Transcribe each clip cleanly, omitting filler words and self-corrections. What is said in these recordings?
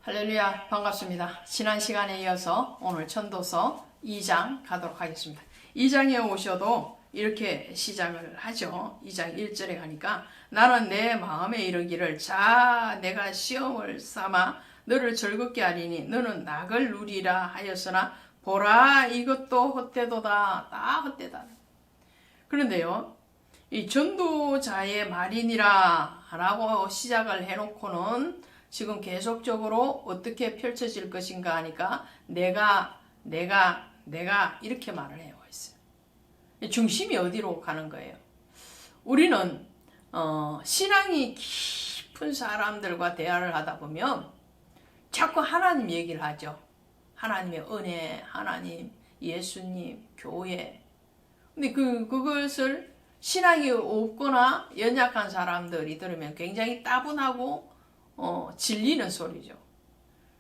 할렐루야, 반갑습니다. 지난 시간에 이어서 오늘 전도서 2장 가도록 하겠습니다. 2장에 오셔도 이렇게 시작을 하죠. 2장 1절에 가니까 나는 내 마음에 이르기를 자 내가 시험을 삼아 너를 즐겁게 하리니 너는 낙을 누리라 하였으나 보라 이것도 헛되도다. 다 헛되다. 그런데요, 이 전도자의 말이니라 라고 시작을 해놓고는 지금 계속적으로 어떻게 펼쳐질 것인가 하니까 내가 이렇게 말을 해요. 중심이 어디로 가는 거예요? 우리는 신앙이 깊은 사람들과 대화를 하다 보면 자꾸 하나님 얘기를 하죠. 하나님의 은혜, 하나님, 예수님, 교회. 근데 그것을 신앙이 없거나 연약한 사람들이 들으면 굉장히 따분하고 질리는 소리죠.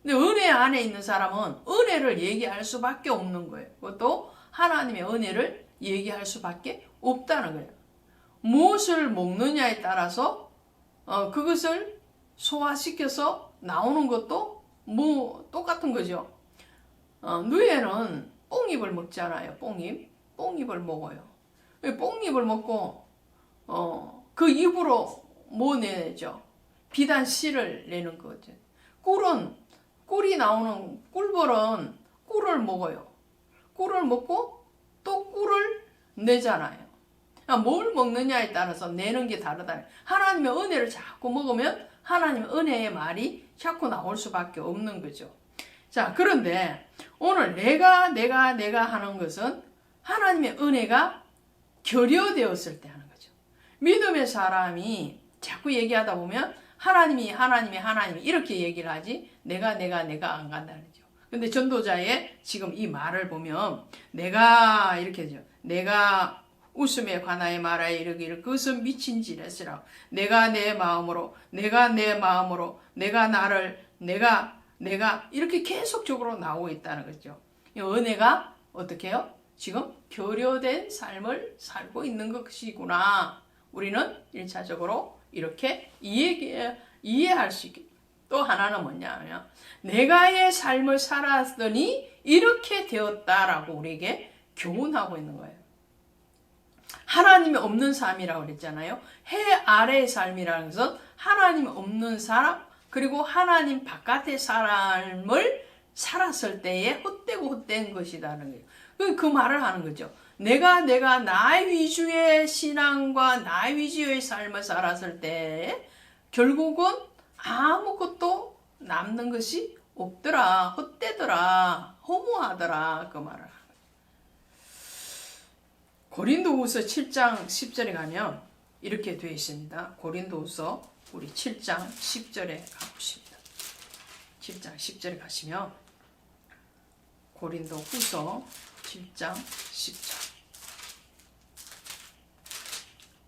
근데 은혜 안에 있는 사람은 은혜를 얘기할 수밖에 없는 거예요. 그것도 하나님의 은혜를 얘기할 수밖에 없다는 거예요. 무엇을 먹느냐에 따라서 그것을 소화시켜서 나오는 것도 똑같은 거죠. 누에는 뽕잎을 먹잖아요. 뽕잎을 먹어요. 뽕잎을 먹고 그 입으로 뭐 내죠? 비단 씨를 내는 거죠. 꿀이 나오는 꿀벌은 꿀을 먹어요. 꿀을 먹고 또 꿀을 내잖아요. 뭘 먹느냐에 따라서 내는 게 다르다. 하나님의 은혜를 자꾸 먹으면 하나님의 은혜의 말이 자꾸 나올 수밖에 없는 거죠. 자, 그런데 오늘 내가 하는 것은 하나님의 은혜가 결여되었을 때 하는 거죠. 믿음의 사람이 자꾸 얘기하다 보면 하나님이 이렇게 얘기를 하지 내가 안 간다는 거죠. 근데 전도자의 지금 이 말을 보면 내가 이렇게 하죠. 내가 웃음에 관하여 말하여 이르기를 그것은 미친 지렛이라고. 내가 내 마음으로 내가 이렇게 계속적으로 나오고 있다는 거죠. 이 은혜가 어떻게 해요? 지금 결여된 삶을 살고 있는 것이구나. 우리는 1차적으로 이렇게 이해할 수 있게. 또 하나는 뭐냐면 내가의 삶을 살았더니 이렇게 되었다라고 우리에게 교훈하고 있는 거예요. 하나님이 없는 삶이라고 그랬잖아요. 해 아래의 삶이라는 것은 하나님이 없는 사람 그리고 하나님 바깥의 삶을 살았을 때에 헛된 것이라는 거예요. 그 말을 하는 거죠. 내가 나의 위주의 신앙과 나의 위주의 삶을 살았을 때 결국은 아무것도 남는 것이 없더라. 헛되더라. 허무하더라. 그 말을. 고린도후서 7장 10절에 가면 이렇게 되어 있습니다. 고린도후서 우리 7장 10절에 가보십니다. 7장 10절에 가시면 고린도후서 7장 10절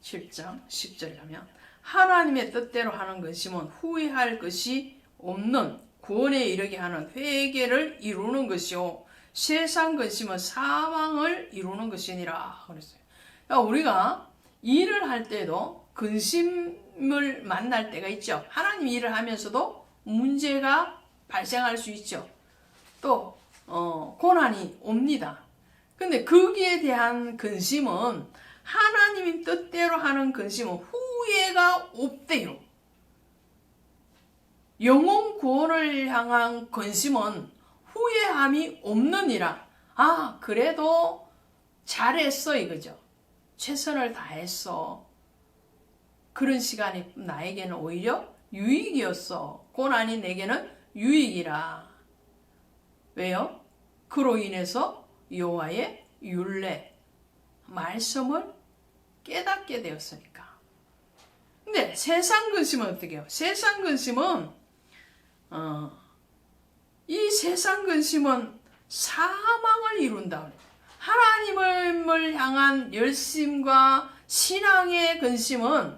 7장 10절에 가면 하나님의 뜻대로 하는 것이면 후회할 것이 없는 구원에 이르게 하는 회개를 이루는 것이요 세상 근심은 사망을 이루는 것이니라 그랬어요. 그러니까 우리가 일을 할 때도 근심을 만날 때가 있죠. 하나님 일을 하면서도 문제가 발생할 수 있죠. 또 고난이 옵니다. 근데 거기에 대한 근심은 하나님의 뜻대로 하는 근심은 후회가 없대요. 영혼 구원을 향한 근심은 후회함이 없느니라. 그래도 잘했어 이거죠. 최선을 다했어. 그런 시간이 나에게는 오히려 유익이었어. 고난이 내게는 유익이라. 왜요? 그로 인해서 여호와의 율례, 말씀을 깨닫게 되었으니까. 근데 세상 근심은 어떻게 해요? 세상 근심은 이 세상 근심은 사망을 이룬다. 하나님을 향한 열심과 신앙의 근심은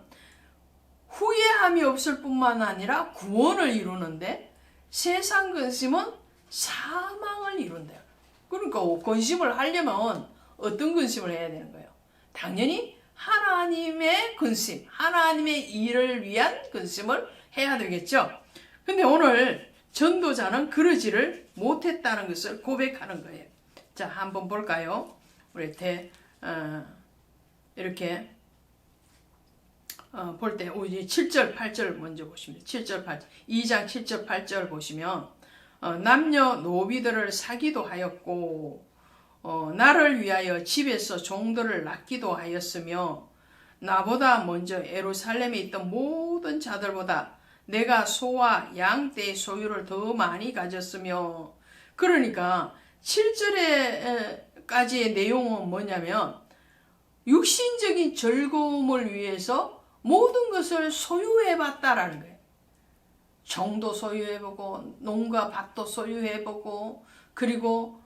후회함이 없을 뿐만 아니라 구원을 이루는데 세상 근심은 사망을 이룬다. 그러니까 근심을 하려면 어떤 근심을 해야 되는 거예요? 당연히 하나님의 근심, 하나님의 일을 위한 근심을 해야 되겠죠. 근데 오늘 전도자는 그러지를 못했다는 것을 고백하는 거예요. 자, 한번 볼까요? 우리 이렇게 볼 때 우리 7절 8절 먼저 보시면 7절 8절 2장 7절 8절 보시면 남녀 노비들을 사기도 하였고 나를 위하여 집에서 종들을 낳기도 하였으며 나보다 먼저 예루살렘에 있던 모든 자들보다 내가 소와 양떼의 소유를 더 많이 가졌으며. 그러니까 7절에까지의 내용은 뭐냐면 육신적인 즐거움을 위해서 모든 것을 소유해봤다라는 거예요. 종도 소유해보고 농가 밭도 소유해보고 그리고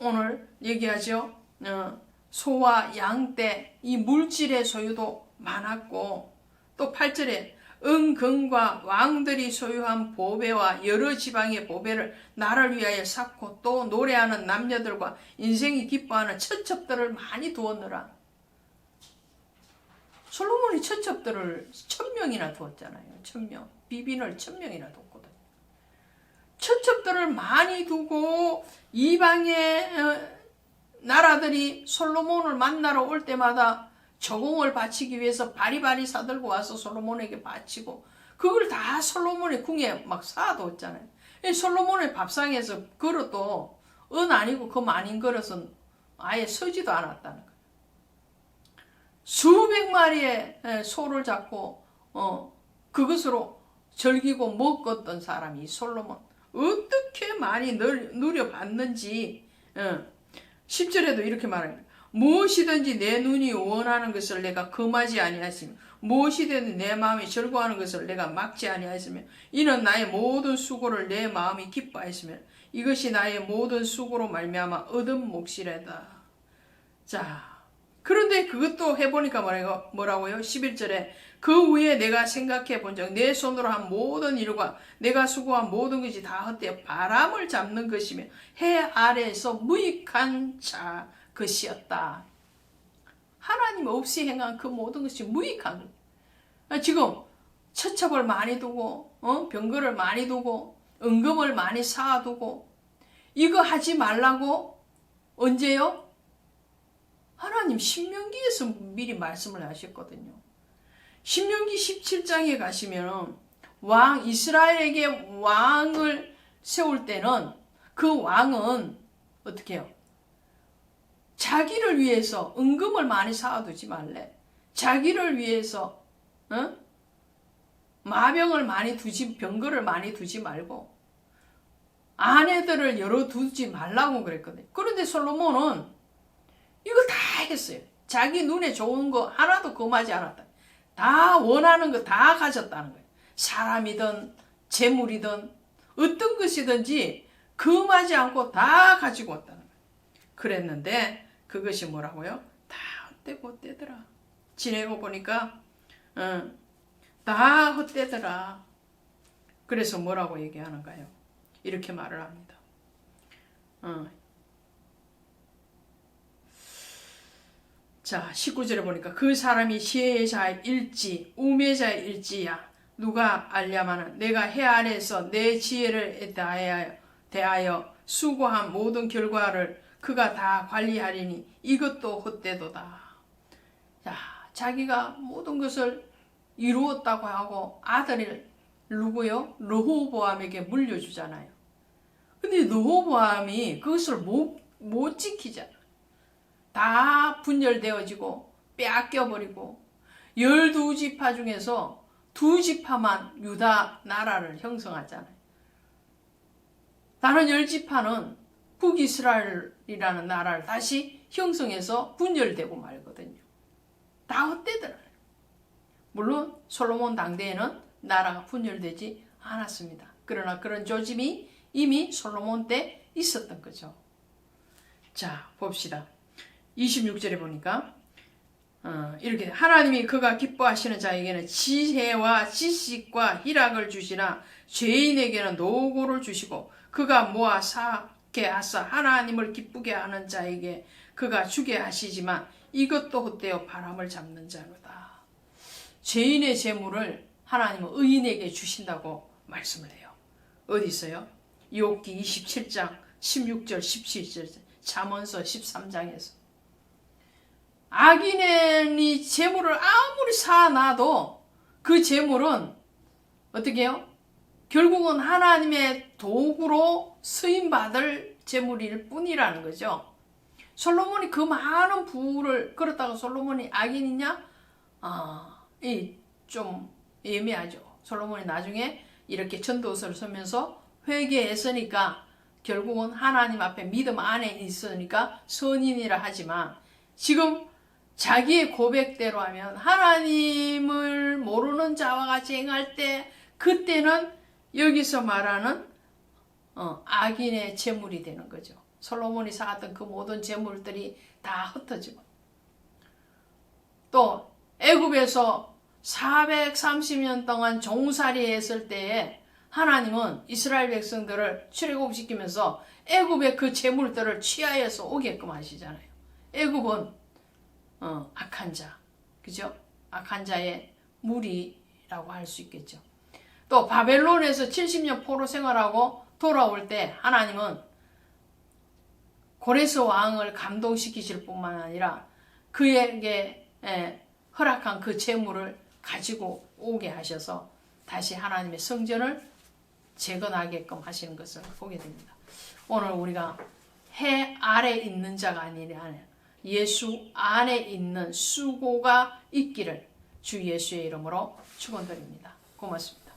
오늘 얘기하죠. 소와 양떼 이 물질의 소유도 많았고 또 8절에 은금과 왕들이 소유한 보배와 여러 지방의 보배를 나를 위하여 쌓고 또 노래하는 남녀들과 인생이 기뻐하는 처첩들을 많이 두었느라. 솔로몬이 처첩들을 1000명이나 두었잖아요. 1000명. 비빈을 1000명이나 뒀거든요. 처첩들을 많이 두고 이방의 나라들이 솔로몬을 만나러 올 때마다 조공을 바치기 위해서 바리바리 사들고 와서 솔로몬에게 바치고 그걸 다 솔로몬의 궁에 막 쌓아뒀잖아요. 솔로몬의 밥상에서 그릇도 은 아니고 금 아닌 그릇은 아예 서지도 않았다는 거예요. 수백 마리의 소를 잡고 그것으로 즐기고 먹었던 사람이 솔로몬. 어떻게 많이 누려봤는지 10절에도 이렇게 말합니다. 무엇이든지 내 눈이 원하는 것을 내가 금하지 아니하시며 무엇이든지 내 마음이 즐거워하는 것을 내가 막지 아니하시며 이는 나의 모든 수고를 내 마음이 기뻐하시며 이것이 나의 모든 수고로 말미암아 얻은 몫이래다. 자, 그런데 그것도 해보니까 뭐라고요? 11절에 그 후에 내가 생각해 본 적 내 손으로 한 모든 일과 내가 수고한 모든 것이 다 헛되어 바람을 잡는 것이며 해 아래에서 무익한 자 것이었다. 하나님 없이 행한 그 모든 것이 무익한 거예요. 지금 처첩을 많이 두고 병거를 많이 두고 은금을 많이 쌓아두고 이거 하지 말라고 언제요? 하나님 신명기에서 미리 말씀을 하셨거든요. 신명기 17장에 가시면 이스라엘에게 왕을 세울 때는 그 왕은 어떻게 해요? 자기를 위해서 은금을 많이 쌓아두지 말래. 자기를 위해서 마병을 많이 병거를 많이 두지 말고 아내들을 여러 두지 말라고 그랬거든요. 그런데 솔로몬은 이거 다 했어요. 자기 눈에 좋은 거 하나도 금하지 않았다. 다 원하는 거 다 가졌다는 거예요. 사람이든 재물이든 어떤 것이든지 금하지 않고 다 가지고 왔다는 거예요. 그랬는데 그것이 뭐라고요? 다 헛되고 헛되더라. 지내고 보니까 다 헛되더라. 그래서 뭐라고 얘기하는가요? 이렇게 말을 합니다. 자, 19절에 보니까 그 사람이 시혜자일지 우매자일지야 누가 알랴마는 내가 해 아래에서 내 지혜를 대하여 수고한 모든 결과를 그가 다 관리하리니 이것도 헛되도다. 자, 자기가 모든 것을 이루었다고 하고 아들을 누구요? 르호보암에게 물려주잖아요. 근데 르호보암이 그것을 못 지키잖아. 다 분열되어지고 빼앗겨버리고 12지파 중에서 2지파만 유다 나라를 형성하잖아요. 다른 10지파는 북이스라엘이라는 나라를 다시 형성해서 분열되고 말거든요. 다 헛되더라고요. 물론 솔로몬 당대에는 나라가 분열되지 않았습니다. 그러나 그런 조짐이 이미 솔로몬 때 있었던 거죠. 자, 봅시다. 26절에 보니까 이렇게 하나님이 그가 기뻐하시는 자에게는 지혜와 지식과 희락을 주시나 죄인에게는 노고를 주시고 그가 모아 사게 하사 하나님을 기쁘게 하는 자에게 그가 주게 하시지만 이것도 헛되어 바람을 잡는 자로다. 죄인의 재물을 하나님은 의인에게 주신다고 말씀을 해요. 어디 있어요? 욥기 27장 16절 17절 잠언서 13장에서 악인의 재물을 아무리 사놔도 그 재물은 어떻게 해요? 결국은 하나님의 도구로 쓰임받을 재물일 뿐이라는 거죠. 솔로몬이 그 많은 부를 그렇다고 솔로몬이 악인이냐? 좀 애매하죠. 솔로몬이 나중에 이렇게 전도서를 쓰면서 회개했으니까 결국은 하나님 앞에 믿음 안에 있으니까 선인이라 하지만 지금 자기의 고백대로 하면 하나님을 모르는 자와 같이 행할 때 그때는 여기서 말하는 악인의 재물이 되는 거죠. 솔로몬이 쌓았던 그 모든 재물들이 다 흩어지고 또 애굽에서 430년 동안 종살이 했을 때에 하나님은 이스라엘 백성들을 출애굽시키면서 애굽의 그 재물들을 취하여서 오게끔 하시잖아요. 애굽은 악한 자, 그죠? 악한 자의 무리라고 할 수 있겠죠. 또 바벨론에서 70년 포로 생활하고 돌아올 때 하나님은 고레스 왕을 감동시키실 뿐만 아니라 그에게 허락한 그 재물을 가지고 오게 하셔서 다시 하나님의 성전을 재건하게끔 하시는 것을 보게 됩니다. 오늘 우리가 해 아래 있는 자가 아니라 예수 안에 있는 수고가 있기를 주 예수의 이름으로 축원드립니다. 고맙습니다.